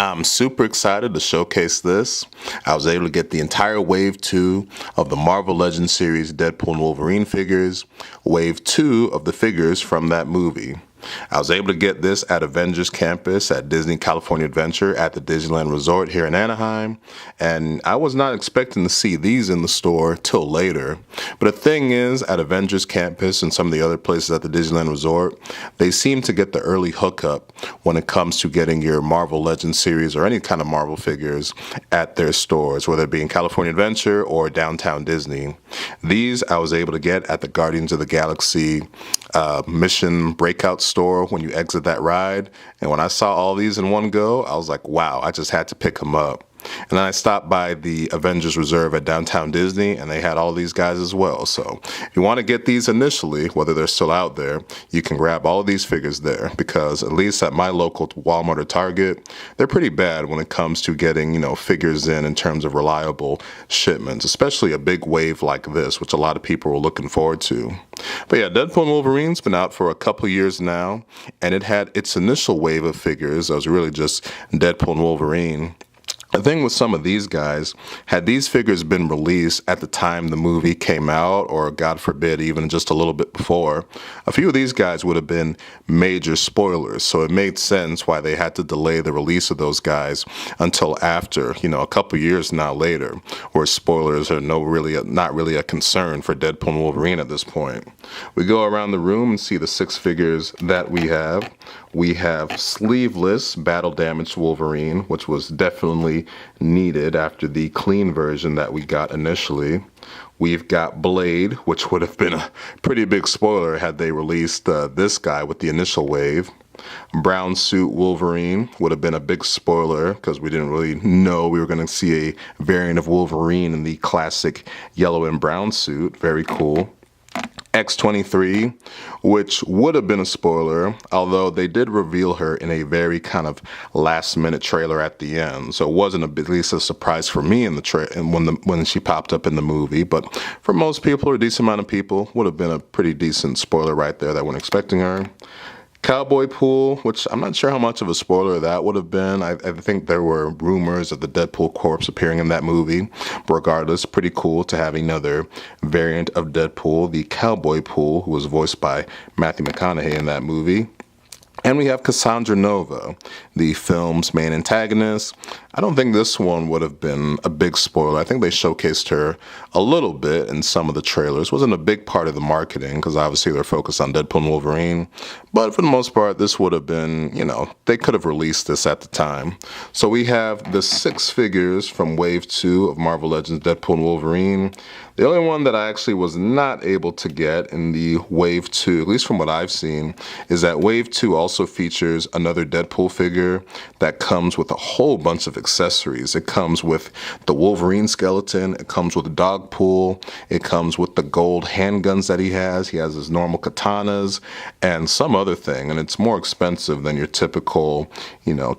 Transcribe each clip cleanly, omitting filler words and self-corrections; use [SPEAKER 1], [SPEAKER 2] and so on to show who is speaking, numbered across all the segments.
[SPEAKER 1] I'm super excited to showcase this. I was able to get the entire Wave 2 of the Marvel Legends series Deadpool and Wolverine figures, Wave 2 of the figures from that movie. I was able to get this at Avengers Campus at Disney California Adventure at the Disneyland Resort here in Anaheim, and I was not expecting to see these in the store till later. But the thing is, at Avengers Campus and some of the other places at the Disneyland Resort, they seem to get the early hookup when it comes to getting your Marvel Legends series or any kind of Marvel figures at their stores, whether it be in California Adventure or downtown Disney. These I was able to get at the Guardians of the Galaxy Mission Breakout store when you exit that ride. And when I saw all these in one go, I was like, wow, I just had to pick them up. And then I stopped by the Avengers Reserve at downtown Disney, and they had all these guys as well. So if you want to get these initially, whether they're still out there, you can grab all of these figures there, because at least at my local Walmart or Target, they're pretty bad when it comes to getting, figures in terms of reliable shipments, especially a big wave like this, which a lot of people were looking forward to. But yeah, Deadpool and Wolverine's been out for a couple years now, and it had its initial wave of figures. It was really just Deadpool and Wolverine. The thing with some of these guys, had these figures been released at the time the movie came out, or God forbid, even just a little bit before, a few of these guys would have been major spoilers. So it made sense why they had to delay the release of those guys until after, a couple years now later, where spoilers are not really a concern for Deadpool and Wolverine at this point. We go around the room and see the 6 figures that we have. We have sleeveless battle damaged Wolverine, which was definitely needed after the clean version that we got initially. We've got Blade, which would have been a pretty big spoiler had they released this guy with the initial wave. Brown suit Wolverine would have been a big spoiler because we didn't really know we were going to see a variant of Wolverine in the classic yellow and brown suit. Very cool. X-23, which would have been a spoiler, although they did reveal her in a very kind of last-minute trailer at the end, so it wasn't at least a surprise for me in the when she popped up in the movie. But for most people, or a decent amount of people, would have been a pretty decent spoiler right there that weren't expecting her. Cowboy Pool, which I'm not sure how much of a spoiler that would have been. I think there were rumors of the Deadpool corpse appearing in that movie. But regardless, pretty cool to have another variant of Deadpool, the Cowboy Pool, who was voiced by Matthew McConaughey in that movie. And we have Cassandra Nova, the film's main antagonist. I don't think this one would have been a big spoiler. I think they showcased her a little bit in some of the trailers. Wasn't a big part of the marketing because obviously they're focused on Deadpool and Wolverine. But for the most part, this would have been, they could have released this at the time. So we have the 6 figures from Wave 2 of Marvel Legends Deadpool and Wolverine. The only one that I actually was not able to get in the Wave 2, at least from what I've seen, is that Wave 2 also features another Deadpool figure that comes with a whole bunch of accessories. It comes with the Wolverine skeleton, it comes with Dogpool, it comes with the gold handguns that he has his normal katanas, and some other thing, and it's more expensive than your typical,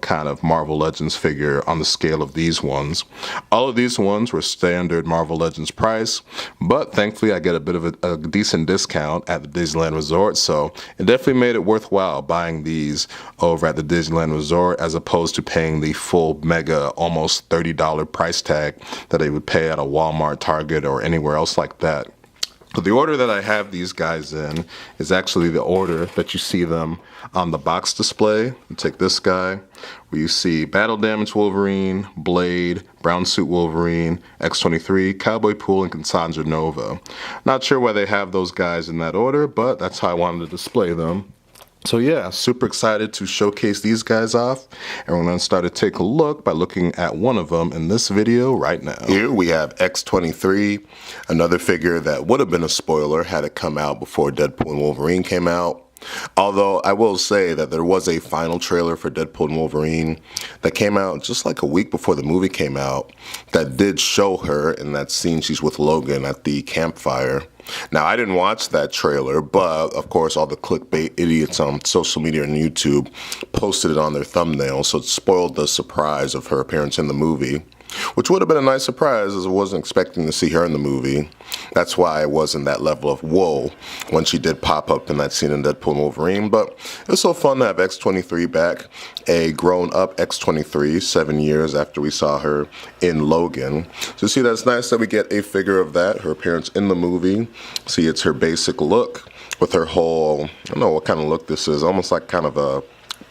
[SPEAKER 1] kind of Marvel Legends figure on the scale of these ones. All of these ones were standard Marvel Legends price, but thankfully I get a bit of a decent discount at the Disneyland Resort, so it definitely made it worthwhile buying these over at the Disneyland Resort as opposed to paying the full mega almost $30 price tag that they would pay at a Walmart, Target, or anywhere else like that. So the order that I have these guys in is actually the order that you see them on the box display. Take this guy, where you see Battle Damage Wolverine, Blade, Brown Suit Wolverine, X-23, Cowboy Pool, and Cassandra Nova. Not sure why they have those guys in that order, but that's how I wanted to display them. So yeah, super excited to showcase these guys off, and we're going to start to take a look by looking at one of them in this video right now. Here we have X-23, another figure that would have been a spoiler had it come out before Deadpool and Wolverine came out. Although I will say that there was a final trailer for Deadpool and Wolverine that came out just like a week before the movie came out that did show her in that scene she's with Logan at the campfire. Now, I didn't watch that trailer, but of course all the clickbait idiots on social media and YouTube posted it on their thumbnail, so it spoiled the surprise of her appearance in the movie. which would have been a nice surprise as I wasn't expecting to see her in the movie. That's why it wasn't that level of whoa when she did pop up in that scene in Deadpool and Wolverine. But it was so fun to have X-23 back, a grown-up X-23, 7 years after we saw her in Logan. So see, that's nice that we get a figure of that, her appearance in the movie. See, it's her basic look with her whole, I don't know what kind of look this is, almost like kind of a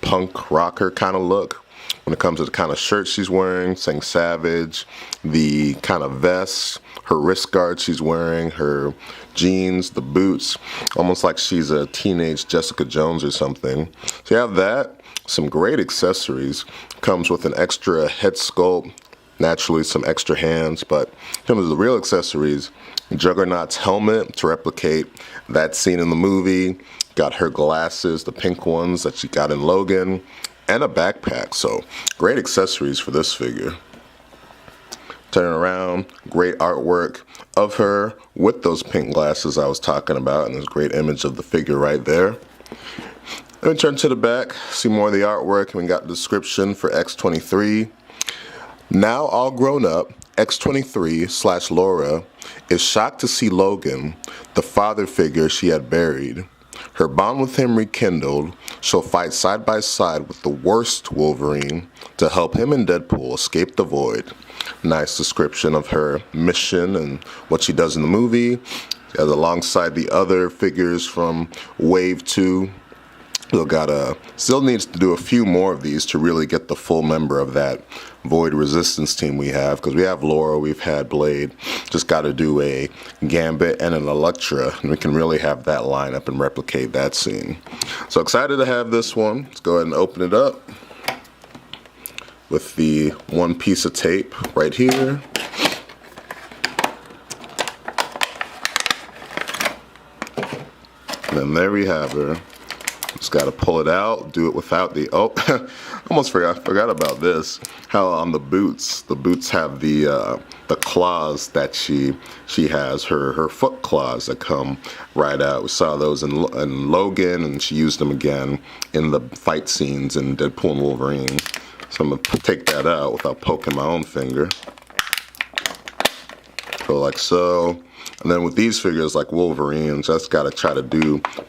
[SPEAKER 1] punk rocker kind of look. When it comes to the kind of shirt she's wearing, saying Savage, the kind of vest, her wrist guard she's wearing, her jeans, the boots, almost like she's a teenage Jessica Jones or something. So you have that, some great accessories. Comes with an extra head sculpt, naturally some extra hands, but in terms of the real accessories, Juggernaut's helmet to replicate that scene in the movie, got her glasses, the pink ones that she got in Logan, and a backpack. So great accessories for this figure. Turning around, great artwork of her with those pink glasses I was talking about, and this great image of the figure right there. Then we turn to the back, see more of the artwork, and we got the description for X-23. Now all grown up, X-23/Laura is shocked to see Logan, the father figure she had buried. Her bond with him rekindled, she'll fight side by side with the worst Wolverine to help him and Deadpool escape the void. Nice description of her mission and what she does in the movie, as alongside the other figures from Wave 2. Still needs to do a few more of these to really get the full member of that Void Resistance team we have, because we have Laura, we've had Blade, just got to do a Gambit and an Elektra, and we can really have that lineup and replicate that scene. So excited to have this one. Let's go ahead and open it up with the one piece of tape right here. And then there we have her. Just got to pull it out, do it without the, almost forgot about this. How on the boots have the claws that she has, her foot claws that come right out. We saw those in Logan, and she used them again in the fight scenes in Deadpool and Wolverine. So I'm going to take that out without poking my own finger. Go like so. And then with these figures like Wolverine, just got to try to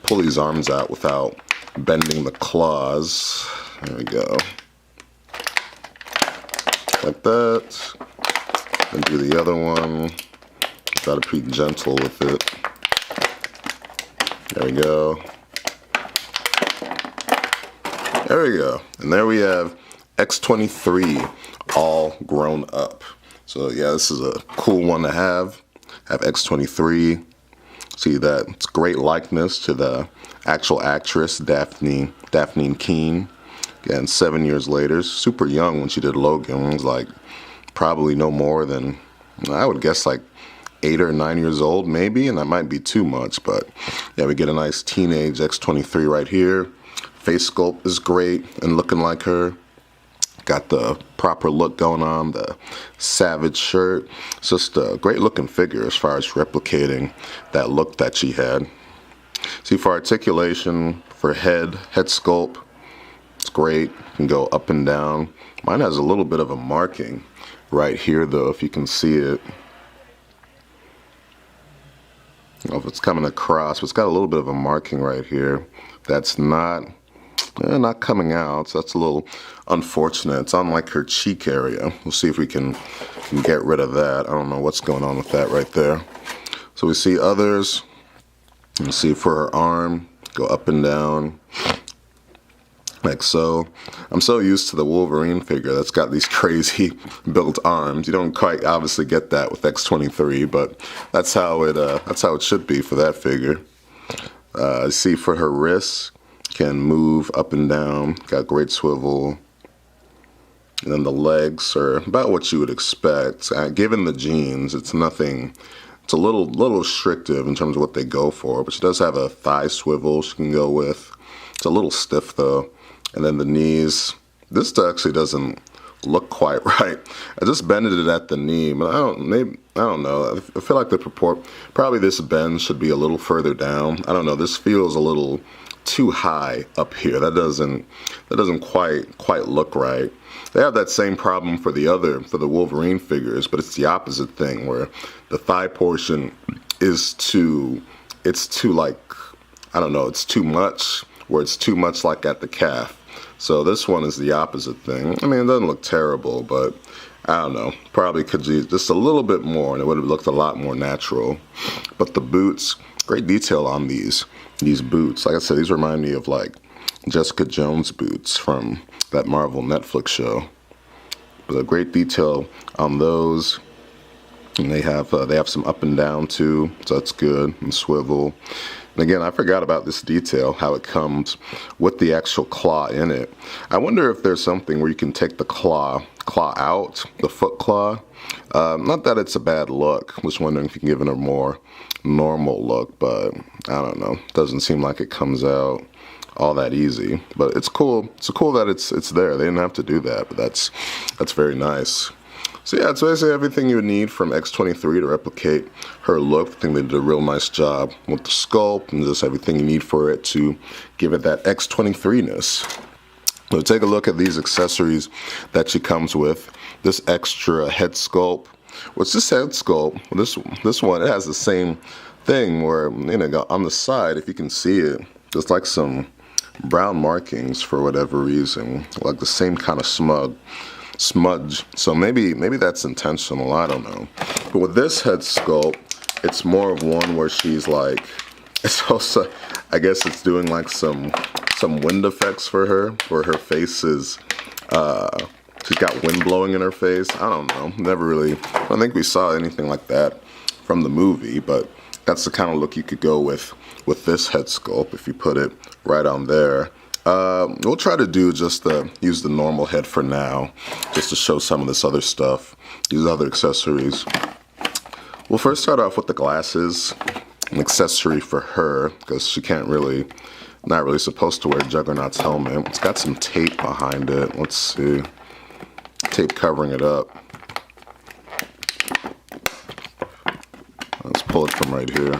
[SPEAKER 1] pull these arms out without bending the claws. There we go. Like that. And do the other one. Got to be gentle with it. There we go. There we go. And there we have X-23 all grown up. So yeah, this is a cool one to have. Have X-23. See that it's great likeness to the actual actress, Daphne Keane. Again, 7 years later, super young when she did Logan. It was like probably no more than, I would guess, like 8 or 9 years old maybe, and that might be too much, but yeah, we get a nice teenage X-23 right here. Face sculpt is great and looking like her. Got the proper look going on, the Savage shirt. It's just a great looking figure as far as replicating that look that she had. See, for articulation, for head sculpt, it's great. You can go up and down. Mine has a little bit of a marking right here though, if you can see it. I don't know if it's coming across, but it's got a little bit of a marking right here. That's not coming out, so that's a little unfortunate. It's on like her cheek area. We'll see if we can get rid of that. I don't know what's going on with that right there. So we see others. You see for her arm, go up and down, like so. I'm so used to the Wolverine figure that's got these crazy built arms. You don't quite obviously get that with X-23, but that's how it should be for that figure. See for her wrists, can move up and down, got great swivel. And then the legs are about what you would expect. Given the jeans, it's nothing, it's a little restrictive in terms of what they go for, but she does have a thigh swivel she can go with. It's a little stiff though. And then the knees, this actually doesn't look quite right. I just bended it at the knee, but I don't know. I feel like probably this bend should be a little further down. I don't know, this feels a little too high up here. That doesn't quite look right. They have that same problem for the Wolverine figures, but it's the opposite thing where the thigh portion is it's too like, I don't know, it's too much, where it's too much like at the calf. So this one is the opposite thing. I mean, it doesn't look terrible, but I don't know, probably could use just a little bit more and it would have looked a lot more natural. But the boots, great detail on these boots. Like I said, these remind me of like Jessica Jones boots from that Marvel Netflix show. But a great detail on those. And they have some up and down too, so that's good, and swivel. And again, I forgot about this detail, how it comes with the actual claw in it. I wonder if there's something where you can take the claw out, the foot claw. Not that it's a bad look. I'm just wondering if you can give it a more normal look, but I don't know. Doesn't seem like it comes out all that easy. But it's cool. It's cool that it's there. They didn't have to do that, but that's very nice. So yeah, it's basically everything you would need from X-23 to replicate her look. I think they did a real nice job with the sculpt and just everything you need for it to give it that X-23-ness. So take a look at these accessories that she comes with. This extra head sculpt. What's this head sculpt? This one, it has the same thing where, you know, on the side, if you can see it, there's like some brown markings for whatever reason, like the same kind of smudge. So maybe that's intentional, I don't know. But with this head sculpt, it's more of one where she's like, it's also, I guess it's doing like some wind effects for her, where her face is, she's got wind blowing in her face. I don't know, I don't think we saw anything like that from the movie, but that's the kind of look you could go with this head sculpt if you put it right on there. We'll try to do use the normal head for now, just to show some of this other stuff, these other accessories. We'll first start off with the glasses, an accessory for her, because she not really supposed to wear Juggernaut's helmet. It's got some tape behind it. Let's see. Tape covering it up. Let's pull it from right here.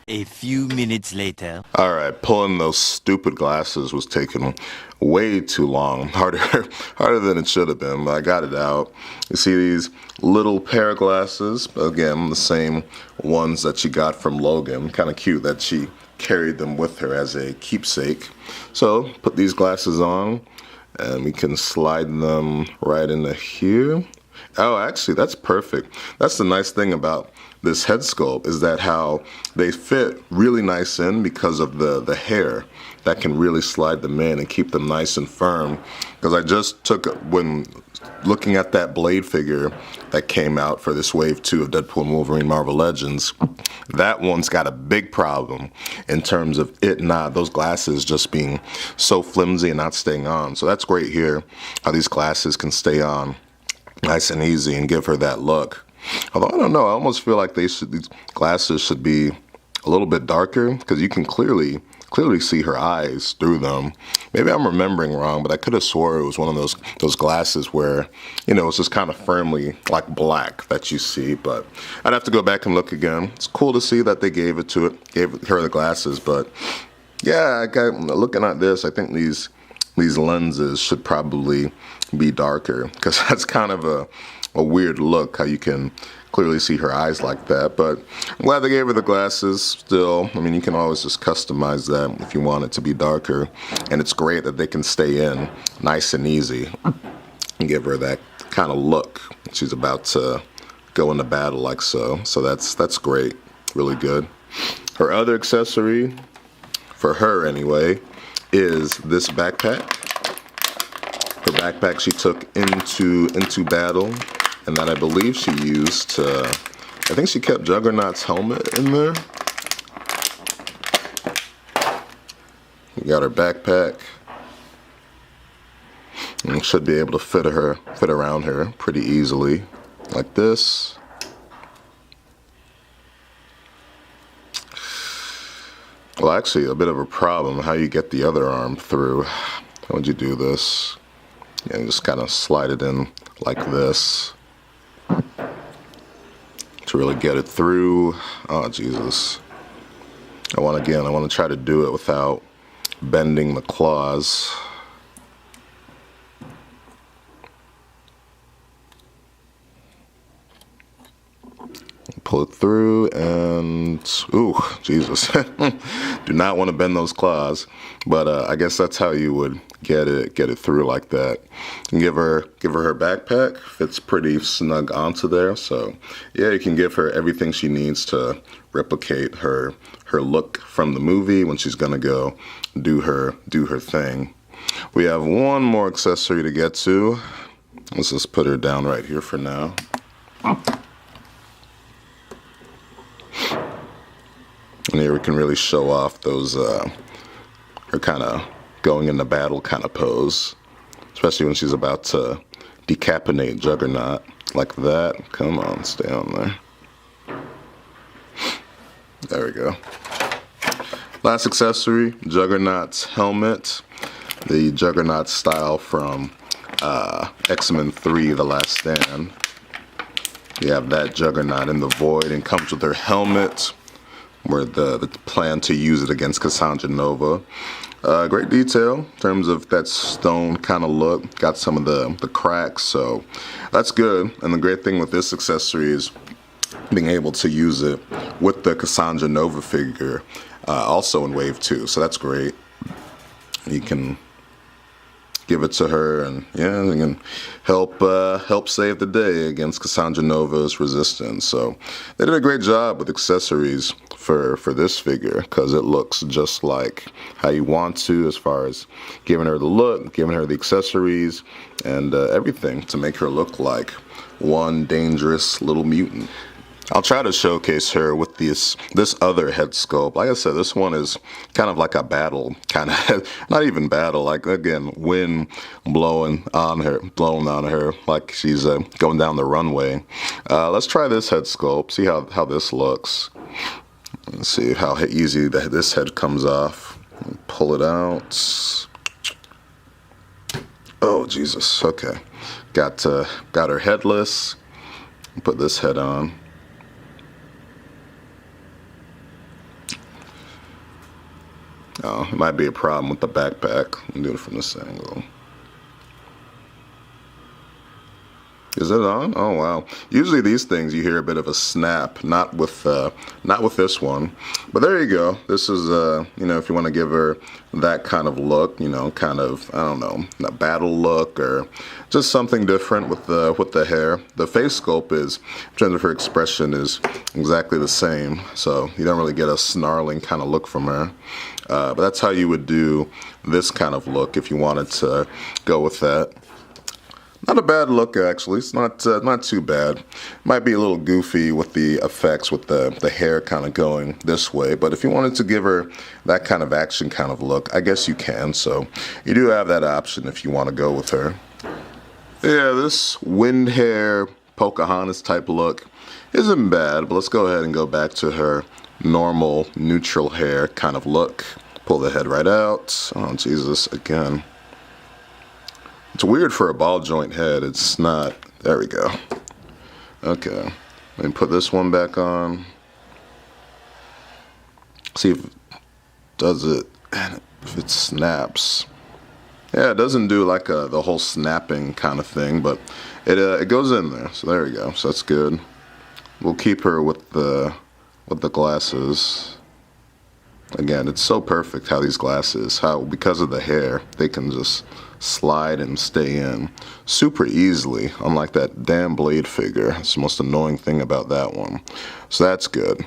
[SPEAKER 2] A few minutes later.
[SPEAKER 1] All right, pulling those stupid glasses was taking way too long. Harder than it should have been, but I got it out. You see these little pair of glasses? Again, the same ones that she got from Logan. Kind of cute that she carried them with her as a keepsake. So, put these glasses on, and we can slide them right into here. Oh, actually, that's perfect. That's the nice thing about this head sculpt, is that how they fit really nice in because of the hair that can really slide them in and keep them nice and firm. Because I just when looking at that Blade figure that came out for this wave 2 of Deadpool and Wolverine Marvel Legends, that one's got a big problem in terms of those glasses just being so flimsy and not staying on. So that's great here, how these glasses can stay on nice and easy and give her that look. Although I don't know, I almost feel like these glasses should be a little bit darker, because you can clearly see her eyes through them. Maybe I'm remembering wrong, but I could have swore it was one of those glasses where, you know, it's just kind of firmly like black that you see. But I'd have to go back and look again. It's cool to see that they gave her the glasses, but yeah, looking at this, I think these lenses should probably be darker, because that's kind of a weird look, how you can clearly see her eyes like that. But I'm glad they gave her the glasses still. I mean, you can always just customize that if you want it to be darker. And it's great that they can stay in nice and easy and give her that kind of look. She's about to go into battle like so. So that's great. Really good. Her other accessory, for her anyway, is this backpack. Her backpack she took into battle, and that I believe she used to, I think she kept Juggernaut's helmet in there. We got her backpack, and it should be able to fit around her pretty easily, like this. Well, actually, a bit of a problem, how you get the other arm through. How would you do this? Yeah, you just kind of slide it in like this to really get it through. Oh, Jesus. I want to try to do it without bending the claws. Pull it through and, ooh, Jesus. Do not want to bend those claws, but I guess that's how you would get it through like that. And give her her backpack. Fits pretty snug onto there, so yeah, you can give her everything she needs to replicate her look from the movie when she's gonna go do her thing. We have one more accessory to get to. Let's just put her down right here for now. And here we can really show off those, her kind of going into battle kind of pose. Especially when she's about to decapitate Juggernaut like that. Come on, stay on there. There we go. Last accessory, Juggernaut's helmet. The Juggernaut style from X-23, The Last Stand. You have that Juggernaut in the void and comes with her helmet. Where the plan to use it against Cassandra Nova. Great detail in terms of that stone kind of look. Got some of the cracks, so that's good. And the great thing with this accessory is being able to use it with the Cassandra Nova figure, also in Wave 2, so that's great. You can give it to her, and yeah, you can help save the day against Cassandra Nova's resistance. So they did a great job with accessories for this figure, because it looks just like how you want to, as far as giving her the look, giving her the accessories, and everything to make her look like one dangerous little mutant. I'll try to showcase her with this other head sculpt. Like I said, this one is kind of like a battle, kind of, not even battle, like, again, wind blowing on her like she's going down the runway. Let's try this head sculpt, see how this looks. Let's see how easy this head comes off. Pull it out. Oh, Jesus, okay. Got her headless. Put this head on. Oh, it might be a problem with the backpack. I'm doing it from this angle. Is it on? Oh wow! Usually these things you hear a bit of a snap, not with this one. But there you go. This is you know, if you want to give her that kind of look, you know, kind of, I don't know, a battle look or just something different with the hair. The face sculpt is, in terms of her expression, is exactly the same. So you don't really get a snarling kind of look from her. But that's how you would do this kind of look if you wanted to go with that. Not a bad look, actually. It's not too bad. Might be a little goofy with the effects, with the hair kind of going this way. But if you wanted to give her that kind of action kind of look, I guess you can. So you do have that option if you want to go with her. Yeah, this wind hair Pocahontas type look isn't bad. But let's go ahead and go back to her normal neutral hair kind of look. Pull the head right out. Oh, Jesus, again. It's weird for a ball joint head. It's not. There we go. Okay. Let me put this one back on. See if it does it. If it snaps. Yeah, it doesn't do like the whole snapping kind of thing, but it goes in there. So there we go. So that's good. We'll keep her with the glasses. Again, it's so perfect how these glasses, because of the hair, they can just slide and stay in super easily, unlike that damn Blade figure. It's the most annoying thing about that one. So that's good.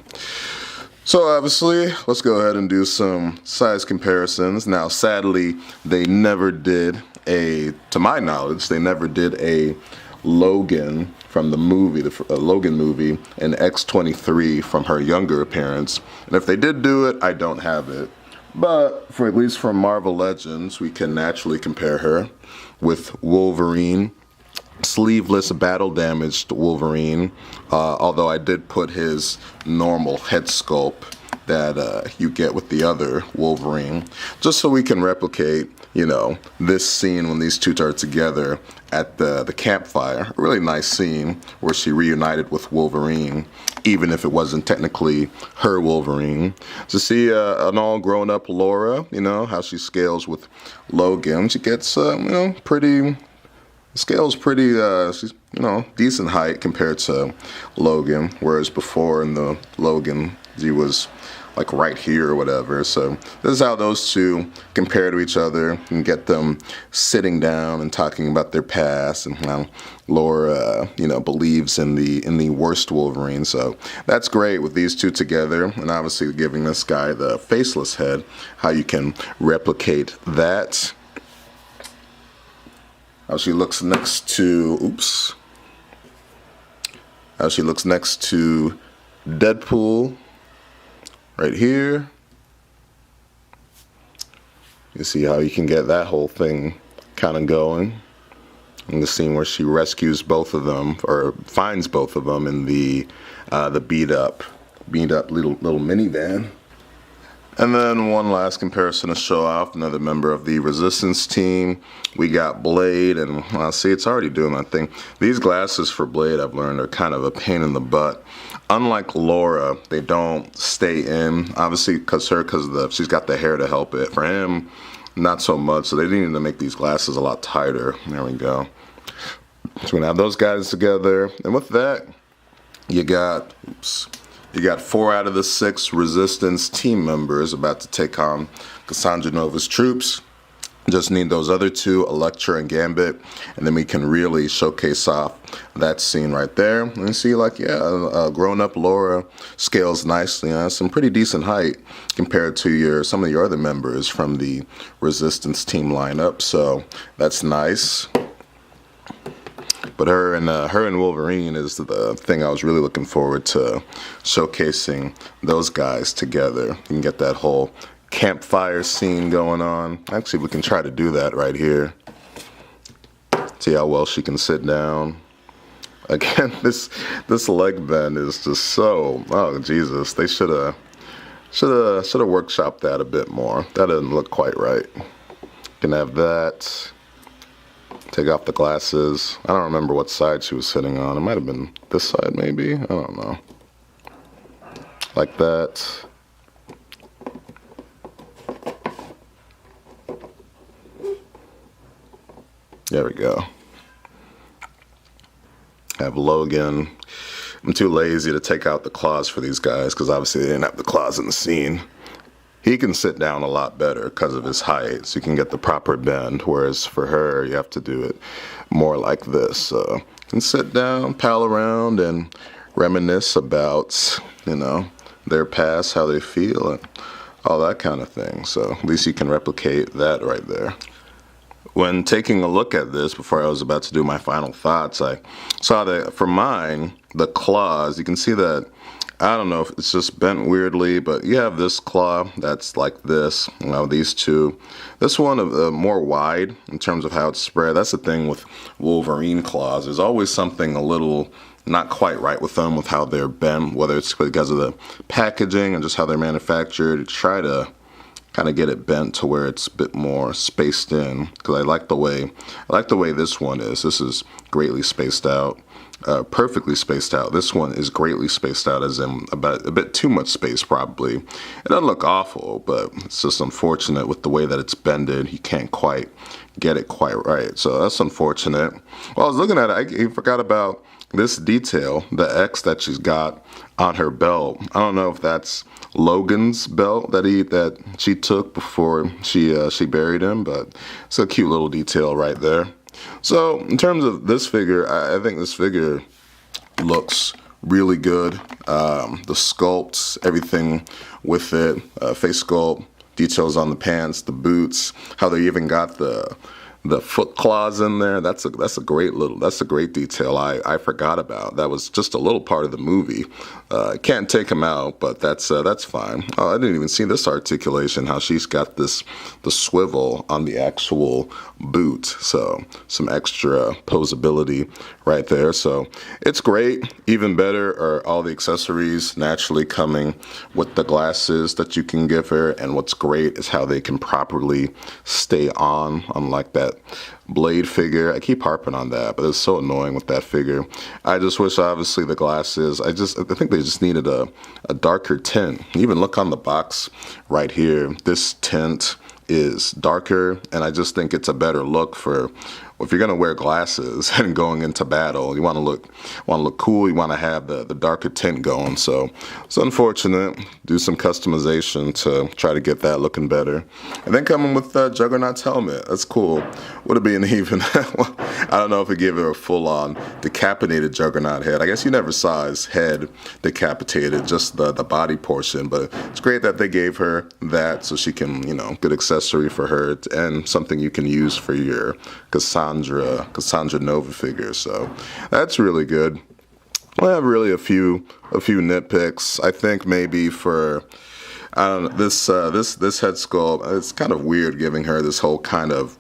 [SPEAKER 1] So obviously, let's go ahead and do some size comparisons. Now, sadly, they never did to my knowledge, they never did a Logan from the movie, the Logan movie, and X-23 from her younger appearance. And if they did do it, I don't have it. But for at least from Marvel Legends, we can naturally compare her with Wolverine, sleeveless battle damaged Wolverine. Although I did put his normal head sculpt that you get with the other Wolverine, just so we can replicate, this scene when these two are together at the campfire. A really nice scene where she reunited with Wolverine, even if it wasn't technically her Wolverine. To see an all grown up Laura, how she scales with Logan. She gets, scale's pretty, she's, decent height compared to Logan, whereas before in the Logan, she was like right here or whatever. So this is how those two compare to each other and get them sitting down and talking about their past and how Laura, believes in the worst Wolverine. So that's great with these two together, and obviously giving this guy the faceless head, how you can replicate that. How she looks next to, how she looks next to Deadpool right here. You see how you can get that whole thing kind of going. In the scene where she rescues both of them, or finds both of them in the beat up little minivan. And then one last comparison to show off another member of the Resistance team. We got Blade, and see, it's already doing that thing. These glasses for Blade, I've learned, are kind of a pain in the butt. Unlike Laura, they don't stay in, obviously because she's got the hair to help it. For him, not so much, so they needed to make these glasses a lot tighter. There we go. So we're gonna have those guys together, and with that, you got 4 out of the 6 Resistance team members about to take on Cassandra Nova's troops. Just need those other 2, Elektra and Gambit, and then we can really showcase off that scene right there. And you see, grown-up Laura scales nicely, some pretty decent height compared to some of your other members from the Resistance team lineup. So that's nice. But her and Wolverine is the thing I was really looking forward to, showcasing those guys together. You can get that whole campfire scene going on. Actually, we can try to do that right here. See how well she can sit down. Again, this leg bend is just so, oh Jesus, they should have workshopped that a bit more. That didn't look quite right. Can have that. Take off the glasses. I don't remember what side she was sitting on. It might have been this side, maybe. I don't know. Like that. There we go. Have Logan. I'm too lazy to take out the claws for these guys because obviously they didn't have the claws in the scene. He can sit down a lot better because of his height, so you can get the proper bend, whereas for her, you have to do it more like this. So you can sit down, pal around, and reminisce about, their past, how they feel, and all that kind of thing. So at least you can replicate that right there. When taking a look at this, before I was about to do my final thoughts, I saw that for mine, the claws, you can see that, I don't know if it's just bent weirdly, but you have this claw that's like this, these two. This one more wide in terms of how it's spread. That's the thing with Wolverine claws. There's always something a little not quite right with them, with how they're bent, whether it's because of the packaging and just how they're manufactured. Try to kind of get it bent to where it's a bit more spaced in, because I like the way this one is. This is greatly spaced out. Perfectly spaced out. This one is greatly spaced out, as in about a bit too much space probably. It doesn't look awful, but it's just unfortunate with the way that it's bended. You can't quite get it quite right. So that's unfortunate. While I was looking at it, I forgot about this detail, the X that she's got on her belt. I don't know if that's Logan's belt that she took before she buried him, but it's a cute little detail right there. So in terms of this figure, I think this figure looks really good. The sculpts, everything with it, face sculpt, details on the pants, the boots, how they even got the the foot claws in there. That's a great detail I forgot about. That was just a little part of the movie. Can't take them out, but that's fine. Oh, I didn't even see this articulation, how she's got the swivel on the actual boot. So some extra posability right there. So it's great. Even better are all the accessories naturally coming with the glasses that you can give her. And what's great is how they can properly stay on, unlike that Blade figure. I keep harping on that, but it's so annoying with that figure. I just wish, obviously, the glasses, I think they just needed a darker tint. Even look on the box right here. This tint is darker, and I just think it's a better look for, if you're gonna wear glasses and going into battle, you want to look cool. You want to have the darker tint going. So it's unfortunate. Do some customization to try to get that looking better. And then coming with Juggernaut's helmet. That's cool. Would it be an even? I don't know if it gave her a full-on decapitated Juggernaut head. I guess you never saw his head decapitated, just the body portion. But it's great that they gave her that, so she can, good accessory for her and something you can use for your Cassandra Nova figure. So that's really good. I have really a few nitpicks. I think maybe for, I don't know, this head sculpt, it's kind of weird giving her this whole kind of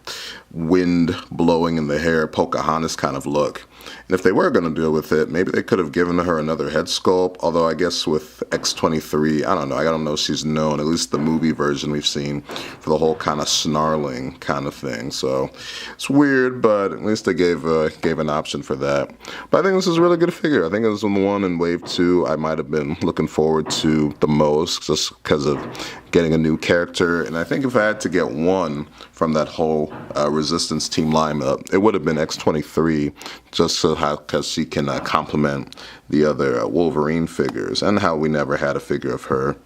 [SPEAKER 1] wind blowing in the hair, Pocahontas kind of look. And if they were going to deal with it, maybe they could have given her another head sculpt. Although I guess with X-23, I don't know. I don't know if she's known, at least the movie version we've seen, for the whole kind of snarling kind of thing. So it's weird, but at least they gave an option for that. But I think this is a really good figure. I think it was the one in Wave 2 I might have been looking forward to the most, just because of getting a new character. And I think if I had to get one from that whole Resistance team lineup, it would have been X-23, just because she can complement the other Wolverine figures, and how we never had a figure of her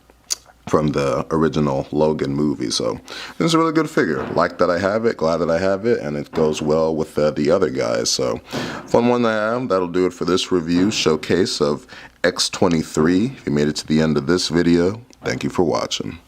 [SPEAKER 1] from the original Logan movie. So this is a really good figure. Like that I have it, glad that I have it, and it goes well with the other guys. So fun one to have. That'll do it for this review showcase of X-23. If you made it to the end of this video, thank you for watching.